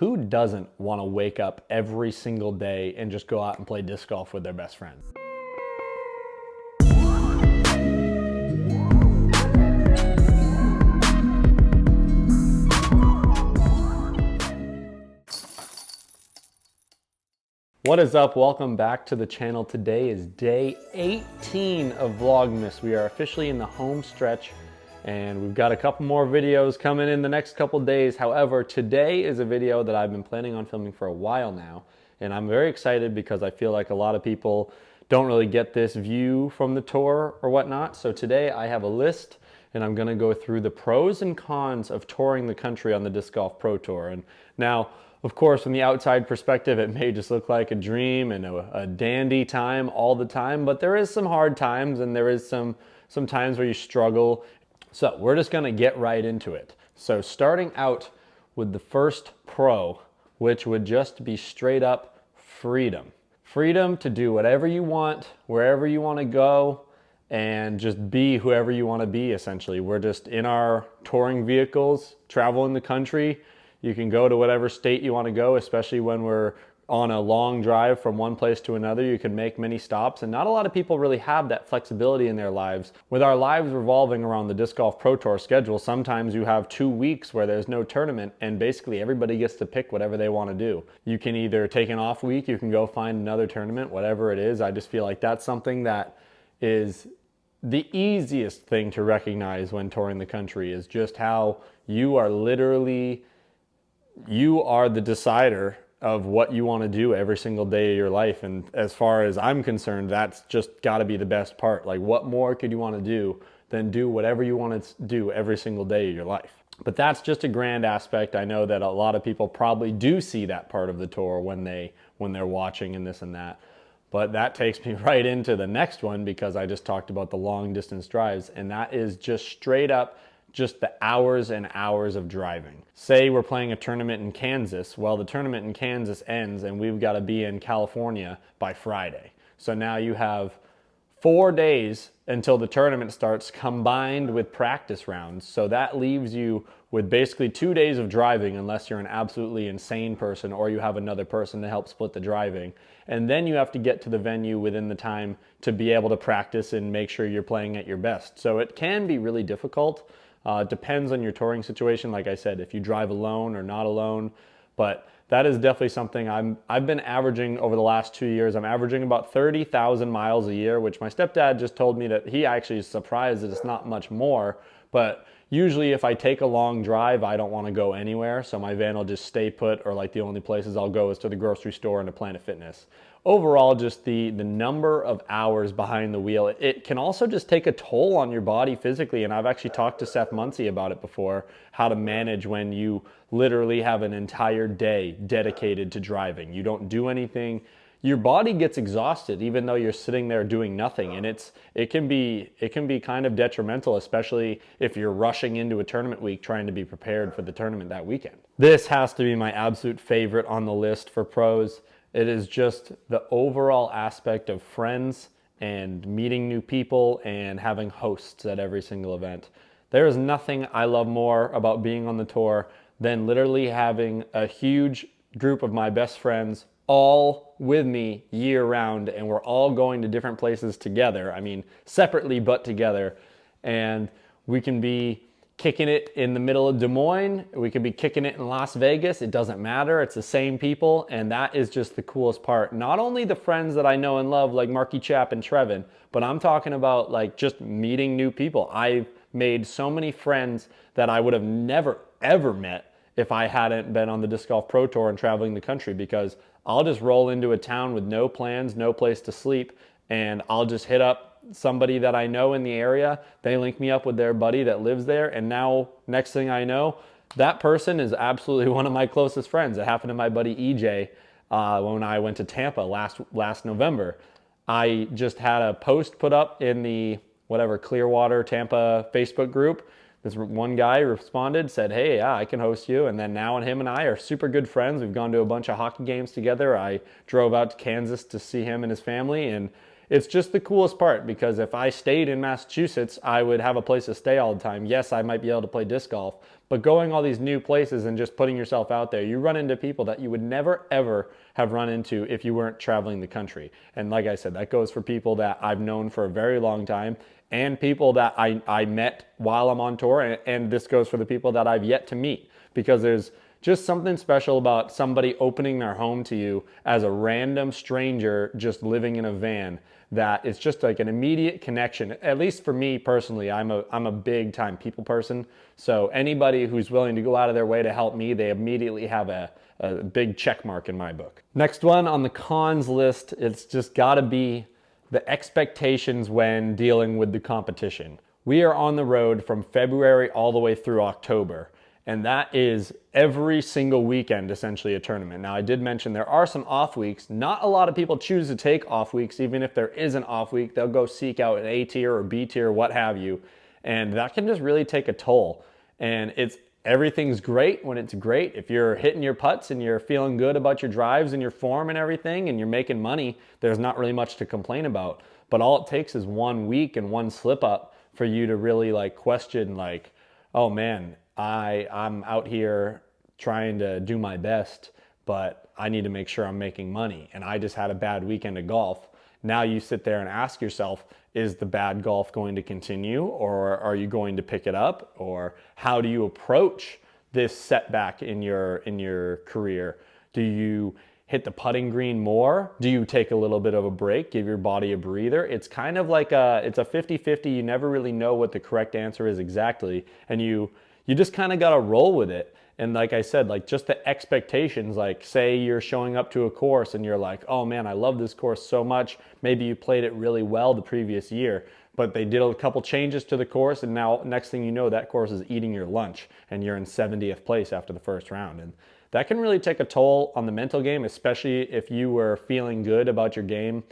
Who doesn't want to wake up every single day and just go out and play disc golf with their best friend? What is up? Welcome back to the channel. Today is day 18 of Vlogmas. We are officially in the home stretch and we've got a couple more videos coming in the next couple days. However, today is a video that I've been planning on filming for a while now, and I'm very excited because I feel like a lot of people don't really get this view from the tour or whatnot. So today I have a list and I'm gonna go through the pros and cons of touring the country on the Disc Golf Pro Tour. And now, of course, from the outside perspective, it may just look like a dream and a dandy time all the time, but there is some hard times and there is some times where you struggle. So we're just gonna get right into it. So starting out with the first pro, which would just be straight up freedom. Freedom to do whatever you want, wherever you wanna go, and just be whoever you wanna be, essentially. We're just in our touring vehicles, traveling the country. You can go to whatever state you wanna go, especially when we're on a long drive from one place to another. You can make many stops, and not a lot of people really have that flexibility in their lives. With our lives revolving around the Disc Golf Pro Tour schedule, sometimes you have 2 weeks where there's no tournament and basically everybody gets to pick whatever they want to do. You can either take an off week, you can go find another tournament, whatever it is. I just feel like that's something that is the easiest thing to recognize when touring the country, is just how you are literally, you are the decider of what you want to do every single day of your life. And as far as I'm concerned, that's just got to be the best part. Like, what more could you want to do than do whatever you want to do every single day of your life? But that's just a grand aspect. I know that a lot of people probably do see that part of the tour when they're watching and this and that. But that takes me right into the next one, because I just talked about the long distance drives, and that is just straight up just the hours and hours of driving. Say we're playing a tournament in Kansas. Well, the tournament in Kansas ends and we've got to be in California by Friday. So now you have 4 days until the tournament starts, combined with practice rounds. So that leaves you with basically 2 days of driving, unless you're an absolutely insane person or you have another person to help split the driving. And then you have to get to the venue within the time to be able to practice and make sure you're playing at your best. So it can be really difficult. Depends on your touring situation. Like I said, if you drive alone or not alone, but that is definitely something I've been averaging over the last 2 years. I'm averaging about 30,000 miles a year, which my stepdad just told me that he actually is surprised that it's not much more. But usually if I take a long drive, I don't want to go anywhere. So my van will just stay put, or like the only places I'll go is to the grocery store and to Planet Fitness. Overall, just the number of hours behind the wheel, it can also just take a toll on your body physically. And I've actually talked to Seth Muncie about it before, how to manage when you literally have an entire day dedicated to driving. You don't do anything. Your body gets exhausted even though you're sitting there doing nothing, and it can be kind of detrimental, especially if you're rushing into a tournament week trying to be prepared for the tournament that weekend. This has to be my absolute favorite on the list for pros. It is just the overall aspect of friends and meeting new people and having hosts at every single event. There is nothing I love more about being on the tour than literally having a huge group of my best friends all with me year round, and we're all going to different places together. I mean, separately but together. And we can be kicking it in the middle of Des Moines, we could be kicking it in Las Vegas. It doesn't matter. It's the same people, and that is just the coolest part. Not only the friends that I know and love, like Marky Chap and Trevin, but I'm talking about like just meeting new people. I've made so many friends that I would have never ever met if I hadn't been on the Disc Golf Pro Tour and traveling the country, because I'll just roll into a town with no plans, no place to sleep, and I'll just hit up somebody that I know in the area. They link me up with their buddy that lives there, and now next thing I know, that person is absolutely one of my closest friends. It happened to my buddy EJ when I went to Tampa last November. I just had a post put up in the Clearwater Tampa Facebook group. This one guy responded, said, "Hey, yeah, I can host you." And then now him and I are super good friends. We've gone to a bunch of hockey games together. I drove out to Kansas to see him and his family, and it's just the coolest part, because if I stayed in Massachusetts, I would have a place to stay all the time. Yes, I might be able to play disc golf, but going all these new places and just putting yourself out there, you run into people that you would never ever have run into if you weren't traveling the country. And like I said, that goes for people that I've known for a very long time and people that I met while I'm on tour. And this goes for the people that I've yet to meet, because there's just something special about somebody opening their home to you as a random stranger just living in a van, that it's just like an immediate connection. At least for me personally, I'm a big time people person. So anybody who's willing to go out of their way to help me, they immediately have a big check mark in my book. Next one on the cons list, it's just gotta be the expectations when dealing with the competition. We are on the road from February all the way through October, and that is every single weekend essentially a tournament. Now, I did mention there are some off weeks. Not a lot of people choose to take off weeks. Even if there is an off week, they'll go seek out an A tier or B tier, what have you, and that can just really take a toll. And everything's great when it's great. If you're hitting your putts and you're feeling good about your drives and your form and everything and you're making money, there's not really much to complain about. But all it takes is 1 week and one slip up for you to really like question, like, oh man, I'm out here trying to do my best, but I need to make sure I'm making money. And I just had a bad weekend of golf. Now you sit there and ask yourself, is the bad golf going to continue, or are you going to pick it up? Or how do you approach this setback in your career? Do you hit the putting green more? Do you take a little bit of a break, give your body a breather? It's kind of like it's a 50-50. You never really know what the correct answer is exactly. And you just kind of got to roll with it. And like I said, like just the expectations, like say you're showing up to a course and you're like, oh man, I love this course so much. Maybe you played it really well the previous year, but they did a couple changes to the course, and now next thing you know, that course is eating your lunch and you're in 70th place after the first round. And that can really take a toll on the mental game, especially if you were feeling good about your game.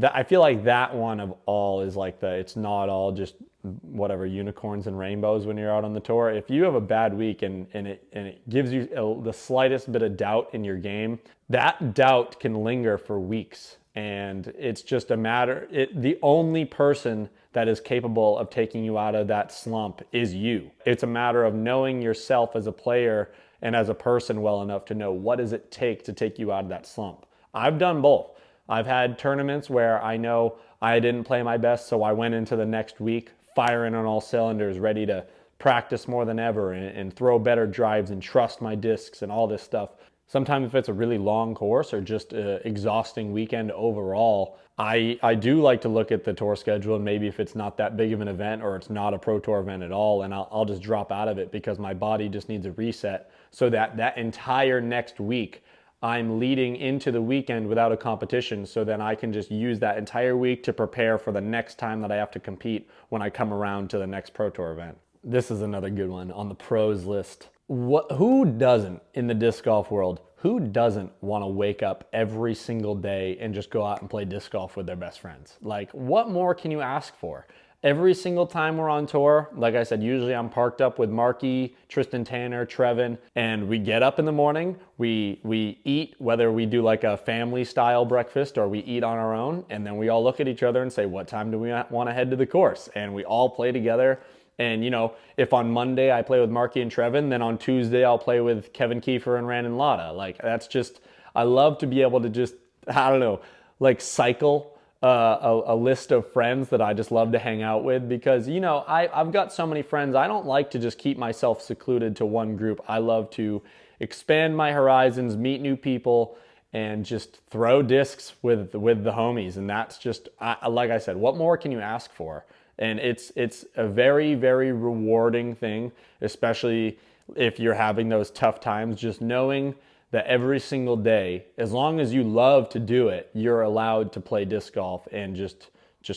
I feel like that one of all is like it's not all just whatever unicorns and rainbows when you're out on the tour. If you have a bad week and it gives you the slightest bit of doubt in your game, that doubt can linger for weeks. And it's just a matter, the only person that is capable of taking you out of that slump is you. It's a matter of knowing yourself as a player and as a person well enough to know what does it take to take you out of that slump. I've done both. I've had tournaments where I know I didn't play my best, so I went into the next week firing on all cylinders, ready to practice more than ever and throw better drives and trust my discs and all this stuff. Sometimes if it's a really long course or just an exhausting weekend overall, I do like to look at the tour schedule, and maybe if it's not that big of an event or it's not a pro tour event at all, and I'll just drop out of it because my body just needs a reset, so that entire next week I'm leading into the weekend without a competition, so then I can just use that entire week to prepare for the next time that I have to compete when I come around to the next Pro Tour event. This is another good one on the pros list. Who doesn't, in the disc golf world, who doesn't want to wake up every single day and just go out and play disc golf with their best friends? Like, what more can you ask for? Every single time we're on tour, like I said, usually I'm parked up with Marky, Tristan Tanner, Trevin, and we get up in the morning, we eat, whether we do like a family style breakfast or we eat on our own, and then we all look at each other and say, what time do we want to head to the course? And we all play together. And you know, if on Monday I play with Marky and Trevin, then on Tuesday I'll play with Kevin Kiefer and Randon Lotta. Like, that's just, I love to be able to just, I don't know, like cycle a list of friends that I just love to hang out with, because you know I've got so many friends. I don't like to just keep myself secluded to one group. I love to expand my horizons, meet new people, and just throw discs with the homies. And that's just, like I said, what more can you ask for? And it's a very, very rewarding thing, especially if you're having those tough times, just knowing that every single day, as long as you love to do it, you're allowed to play disc golf and just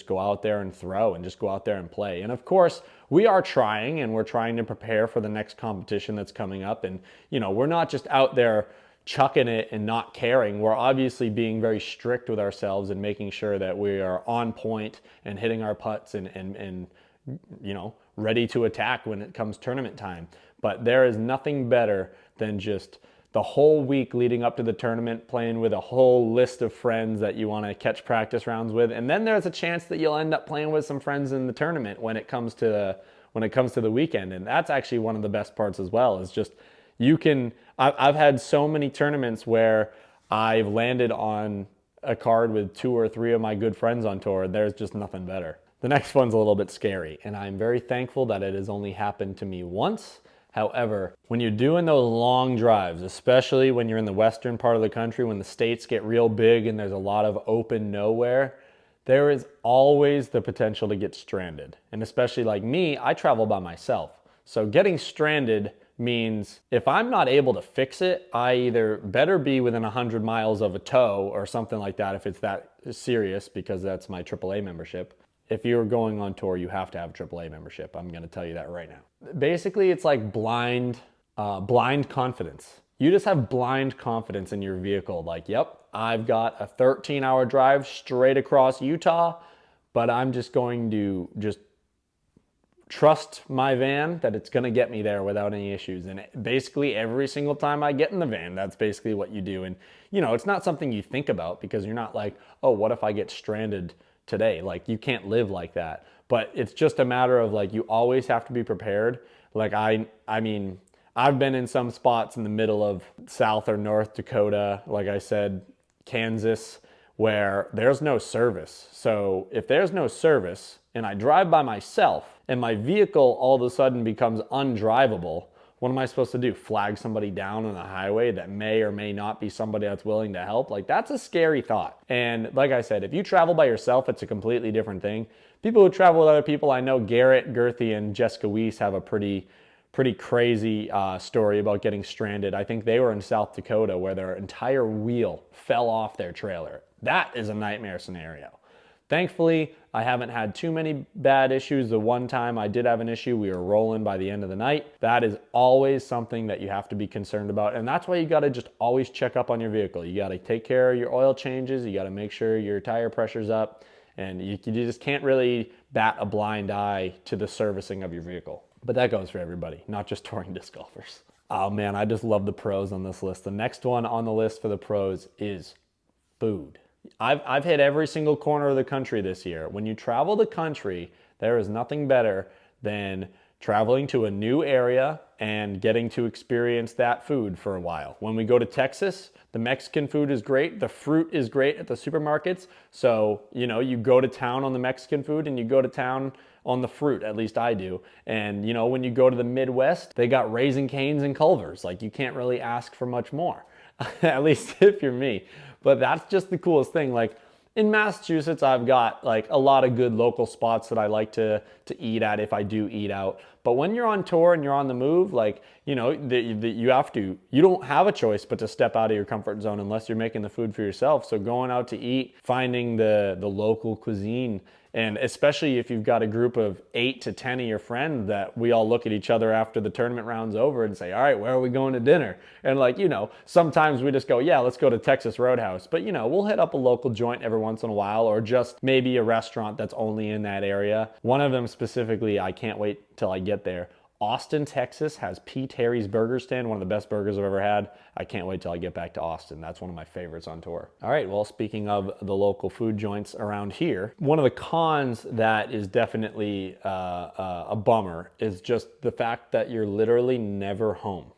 go out there and throw and just go out there and play. And of course, we are trying, and we're trying to prepare for the next competition that's coming up. And you know, we're not just out there chucking it and not caring. We're obviously being very strict with ourselves and making sure that we are on point and hitting our putts and you know, ready to attack when it comes tournament time. But there is nothing better than just the whole week leading up to the tournament playing with a whole list of friends that you want to catch practice rounds with. And then there's a chance that you'll end up playing with some friends in the tournament when it comes to the weekend. And that's actually one of the best parts as well, is just I've had so many tournaments where I've landed on a card with 2 or 3 of my good friends on tour. There's just nothing better. The next one's a little bit scary, and I'm very thankful that it has only happened to me once. However, when you're doing those long drives, especially when you're in the western part of the country, when the states get real big and there's a lot of open nowhere, there is always the potential to get stranded. And especially like me, I travel by myself. So getting stranded means if I'm not able to fix it, I either better be within 100 miles of a tow or something like that if it's that serious, because that's my AAA membership. If you're going on tour, you have to have a AAA membership. I'm going to tell you that right now. Basically, it's like blind confidence. You just have blind confidence in your vehicle. Like, yep, I've got a 13-hour drive straight across Utah, but I'm just going to trust my van that it's going to get me there without any issues. And basically every single time I get in the van, that's basically what you do. And it's not something you think about, because you're not like, oh, what if I get stranded today? Like, you can't live like that. But it's just a matter of like, you always have to be prepared. Like I mean, I've been in some spots in the middle of South or North Dakota, like I said, Kansas, where there's no service. So if there's no service and I drive by myself and my vehicle all of a sudden becomes undrivable, what am I supposed to do? Flag somebody down on the highway that may or may not be somebody that's willing to help? Like, that's a scary thought. And like I said, if you travel by yourself, it's a completely different thing. People who travel with other people, I know Garrett Gerthy and Jessica Weiss have a pretty crazy story about getting stranded. I think they were in South Dakota where their entire wheel fell off their trailer. That is a nightmare scenario. Thankfully, I haven't had too many bad issues. The one time I did have an issue, we were rolling by the end of the night. That is always something that you have to be concerned about. And that's why you gotta just always check up on your vehicle. You gotta take care of your oil changes. You gotta make sure your tire pressure's up. And you just can't really bat a blind eye to the servicing of your vehicle. But that goes for everybody, not just touring disc golfers. Oh man, I just love the pros on this list. The next one on the list for the pros is food. I've hit every single corner of the country this year. When you travel the country, there is nothing better than traveling to a new area and getting to experience that food for a while. When we go to Texas, the Mexican food is great. The fruit is great at the supermarkets. So, you go to town on the Mexican food and you go to town on the fruit, at least I do. And, when you go to the Midwest, they got Raising Cane's and Culver's. Like, you can't really ask for much more, at least if you're me. But that's just the coolest thing. Like, in Massachusetts, I've got like a lot of good local spots that I like to eat at if I do eat out. But when you're on tour and you're on the move, like, you don't have a choice but to step out of your comfort zone unless you're making the food for yourself. So going out to eat, finding the local cuisine, and especially if you've got a group of 8 to 10 of your friends that we all look at each other after the tournament round's over and say, all right, where are we going to dinner? And like, sometimes we just go, yeah, let's go to Texas Roadhouse. But, we'll hit up a local joint every once in a while, or just maybe a restaurant that's only in that area. One of them specifically, I can't wait till I get there. Austin, Texas has P. Terry's Burger Stand, one of the best burgers I've ever had. I can't wait till I get back to Austin. That's one of my favorites on tour. All right, well, speaking of the local food joints around here, one of the cons that is definitely a bummer is just the fact that you're literally never home.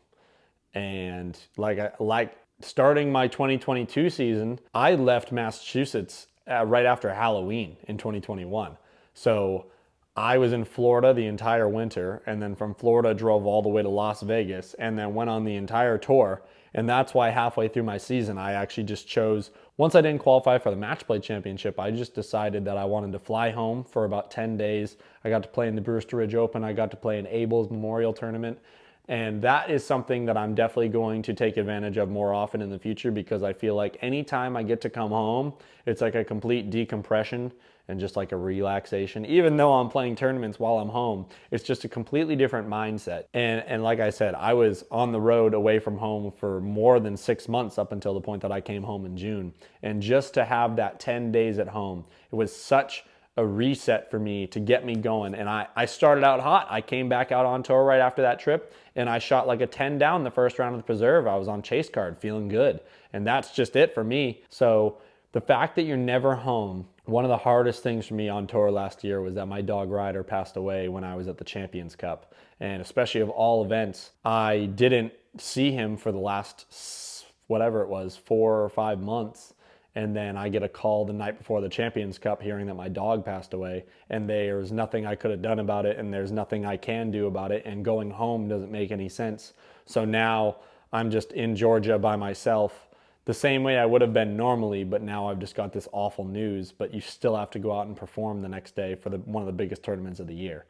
And like starting my 2022 season, I left Massachusetts right after Halloween in 2021. So I was in Florida the entire winter, and then from Florida drove all the way to Las Vegas and then went on the entire tour. And that's why halfway through my season, I actually just chose, once I didn't qualify for the match play championship, I just decided that I wanted to fly home for about 10 days. I got to play in the Brewster Ridge Open. I got to play in Abel's Memorial Tournament. And that is something that I'm definitely going to take advantage of more often in the future, because I feel like anytime I get to come home, it's like a complete decompression and just like a relaxation. Even though I'm playing tournaments while I'm home, it's just a completely different mindset. And like I said, I was on the road away from home for more than 6 months up until the point that I came home in June. And just to have that 10 days at home, it was such a reset for me to get me going. And I started out hot. I came back out on tour right after that trip, and I shot like a 10 down the first round of the preserve. I was on chase card, feeling good. And that's just it for me. So the fact that you're never home, one of the hardest things for me on tour last year was that my dog Ryder passed away when I was at the Champions Cup. And especially of all events, I didn't see him for the last, whatever it was, 4 or 5 months. And then I get a call the night before the Champions Cup hearing that my dog passed away, and there's nothing I could have done about it, and there's nothing I can do about it, and going home doesn't make any sense. So now I'm just in Georgia by myself, the same way I would have been normally, but now I've just got this awful news, but you still have to go out and perform the next day for one of the biggest tournaments of the year.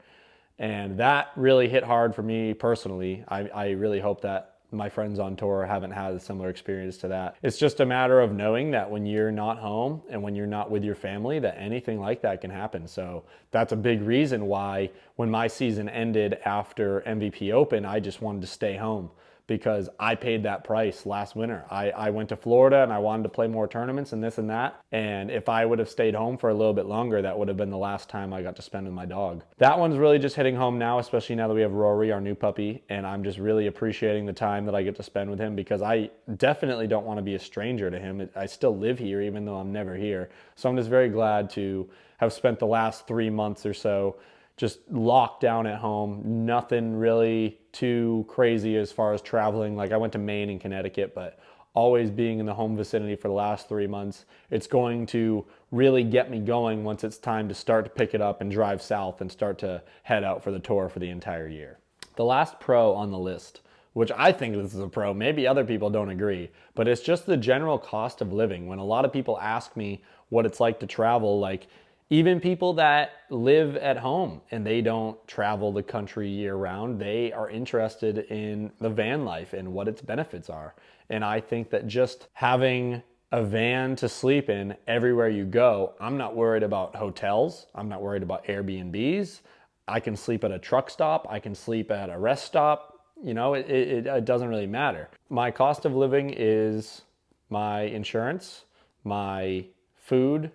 And that really hit hard for me personally. I really hope that my friends on tour haven't had a similar experience to that. It's just a matter of knowing that when you're not home and when you're not with your family, that anything like that can happen. So that's a big reason why when my season ended after MVP Open, I just wanted to stay home, because I paid that price last winter. I went to Florida and I wanted to play more tournaments and this and that. And if I would have stayed home for a little bit longer, that would have been the last time I got to spend with my dog. That one's really just hitting home now, especially now that we have Rory, our new puppy. And I'm just really appreciating the time that I get to spend with him, because I definitely don't want to be a stranger to him. I still live here, even though I'm never here. So I'm just very glad to have spent the last 3 months or so just locked down at home. Nothing really too crazy as far as traveling. Like I went to Maine and Connecticut, but always being in the home vicinity for the last 3 months. It's going to really get me going once it's time to start to pick it up and drive south and start to head out for the tour for the entire year. The last pro on the list, which I think this is a pro, maybe other people don't agree, but it's just the general cost of living. When a lot of people ask me what it's like to travel, like even people that live at home and they don't travel the country year round, they are interested in the van life and what its benefits are. And I think that just having a van to sleep in everywhere you go, I'm not worried about hotels. I'm not worried about Airbnbs. I can sleep at a truck stop. I can sleep at a rest stop. You know, it doesn't really matter. My cost of living is my insurance, my food,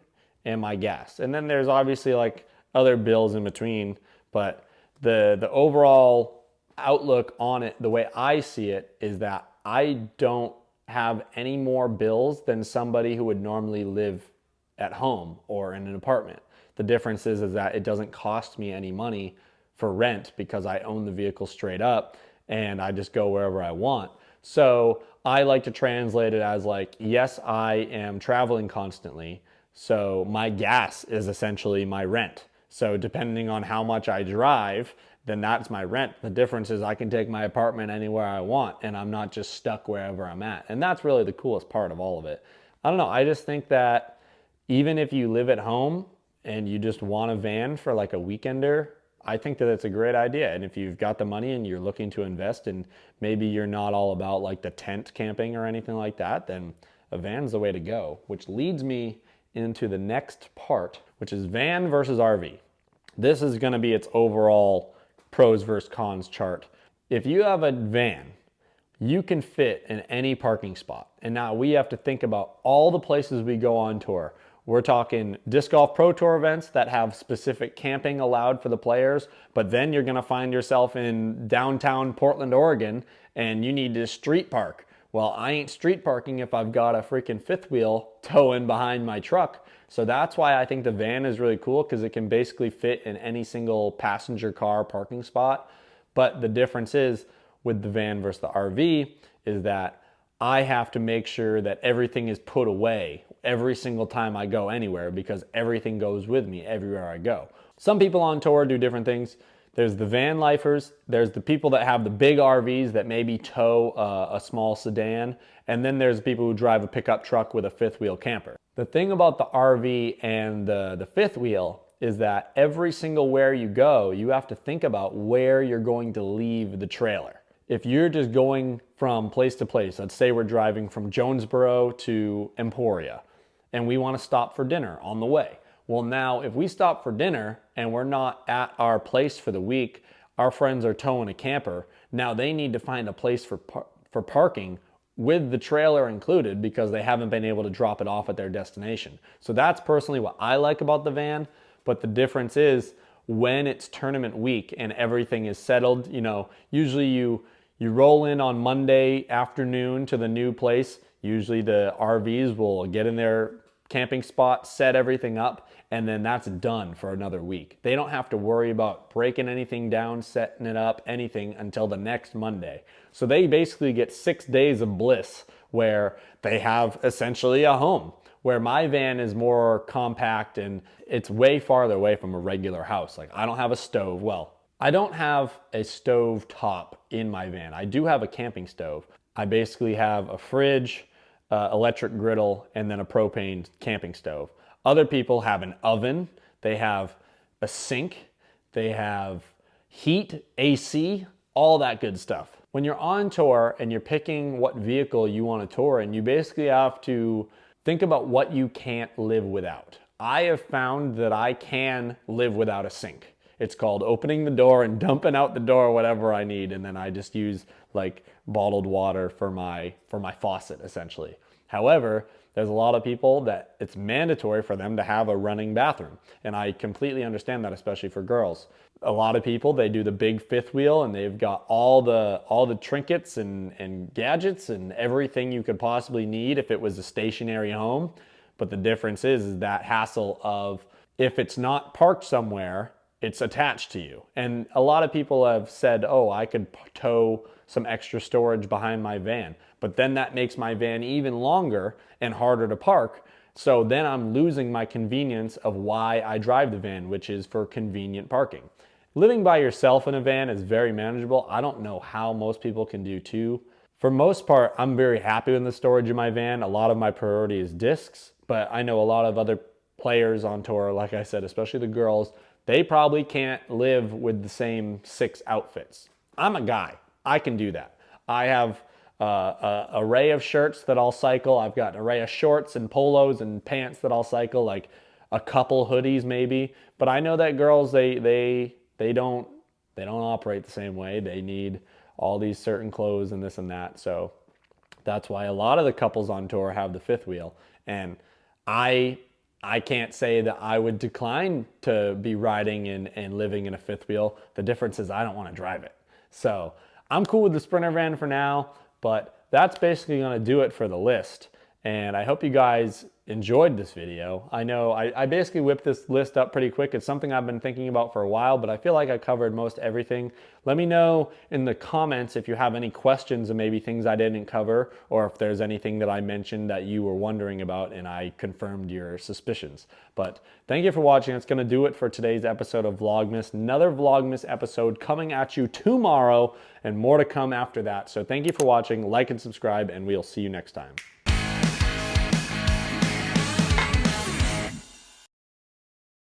and my gas. And then there's obviously like other bills in between, but the overall outlook on it, the way I see it, is that I don't have any more bills than somebody who would normally live at home or in an apartment. The difference is that it doesn't cost me any money for rent because I own the vehicle straight up and I just go wherever I want. So I like to translate it as like, yes, I am traveling constantly, so my gas is essentially my rent. So depending on how much I drive, then that's my rent. The difference is I can take my apartment anywhere I want and I'm not just stuck wherever I'm at. And that's really the coolest part of all of it. I don't know, I just think that even if you live at home and you just want a van for like a weekender, I think that it's a great idea. And if you've got the money and you're looking to invest and maybe you're not all about like the tent camping or anything like that, then a van's the way to go, which leads me into the next part, which is van versus RV. This is going to be its overall pros versus cons chart. If you have a van, you can fit in any parking spot. And now we have to think about all the places we go on tour. We're talking Disc Golf Pro Tour events that have specific camping allowed for the players, but then you're going to find yourself in downtown Portland, Oregon, and you need to street park. Well, I ain't street parking if I've got a freaking fifth wheel towing behind my truck. So that's why I think the van is really cool, because it can basically fit in any single passenger car parking spot. But the difference is with the van versus the RV is that I have to make sure that everything is put away every single time I go anywhere, because everything goes with me everywhere I go. Some people on tour do different things. There's the van lifers, there's the people that have the big RVs that maybe tow a small sedan, and then there's people who drive a pickup truck with a fifth wheel camper. The thing about the RV and the fifth wheel is that every single where you go, you have to think about where you're going to leave the trailer. If you're just going from place to place, let's say we're driving from Jonesboro to Emporia, and we want to stop for dinner on the way. Well, now if we stop for dinner and we're not at our place for the week, our friends are towing a camper. Now they need to find a place for parking with the trailer included, because they haven't been able to drop it off at their destination. So that's personally what I like about the van. But the difference is when it's tournament week and everything is settled, you know, usually you roll in on Monday afternoon to the new place. Usually the RVs will get in their camping spot, set everything up, and then that's done for another week. They don't have to worry about breaking anything down, setting it up, anything until the next Monday. So they basically get 6 days of bliss where they have essentially a home. Where my van is more compact and it's way farther away from a regular house. Like I don't have a stove. Well, I don't have a stove top in my van. I do have a camping stove. I basically have a fridge, electric griddle, and then a propane camping stove. Other people have an oven, they have a sink, they have heat, AC, all that good stuff. When you're on tour and you're picking what vehicle you want to tour in, you basically have to think about what you can't live without. I have found that I can live without a sink. It's called opening the door and dumping out the door whatever I need, and then I just use like bottled water for my faucet essentially. However, there's a lot of people that it's mandatory for them to have a running bathroom, and I completely understand that, especially for girls. A lot of people, they do the big fifth wheel and they've got all the trinkets and gadgets and everything you could possibly need if it was a stationary home. But the difference is that hassle of if it's not parked somewhere, it's attached to you. And a lot of people have said, oh, I could tow some extra storage behind my van. But then that makes my van even longer and harder to park. So then I'm losing my convenience of why I drive the van, which is for convenient parking. Living by yourself in a van is very manageable. I don't know how most people can do too. For most part, I'm very happy with the storage in my van. A lot of my priority is discs, but I know a lot of other players on tour, like I said, especially the girls, they probably can't live with the same 6 outfits. I'm a guy. I can do that. I have an array of shirts that I'll cycle. I've got an array of shorts and polos and pants that I'll cycle, like a couple hoodies maybe. But I know that girls, they don't operate the same way. They need all these certain clothes and this and that. So that's why a lot of the couples on tour have the fifth wheel. And I can't say that I would decline to be riding and living in a fifth wheel. The difference is I don't want to drive it. So I'm cool with the Sprinter van for now, but that's basically going to do it for the list. And I hope you guys enjoyed this video. I know I basically whipped this list up pretty quick. It's something I've been thinking about for a while, but I feel like I covered most everything. Let me know in the comments if you have any questions and maybe things I didn't cover, or if there's anything that I mentioned that you were wondering about and I confirmed your suspicions. But thank you for watching. It's going to do it for today's episode of Vlogmas. Another Vlogmas episode coming at you tomorrow and more to come after that. So thank you for watching, like and subscribe, and we'll see you next time.